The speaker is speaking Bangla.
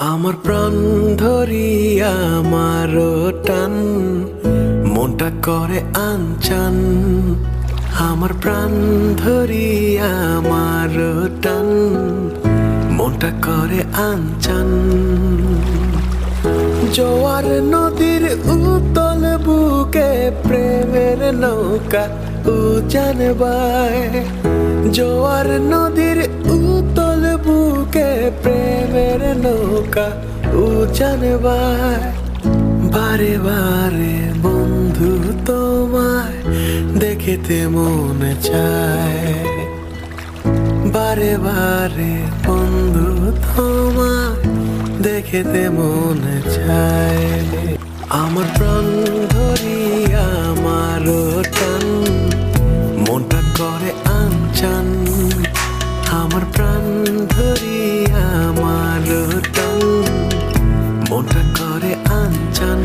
আমার প্রাণ ধরিয়া আমার টান মনটা করে আনচান। আমার প্রাণ ধরিয়া আমার টান মনটা করে আনচান। জোয়ার নদীর উতল বুকে প্রেমের নৌকা উজান বায়। জোয়ার নদীর উতল বুকে প্রেমের নৌকা উজান বায়। বারে বারে বন্ধু তোমায় দেখিতে মনে চায়। বারে বারে বন্ধু তোমায় দেখিতে মনে চায়। আমার প্রাণ ধরিয়া আমার টান মনটা করে আনচান। আমার প্রাণ ধরিয়া আমার টান মনটা করে আনচান।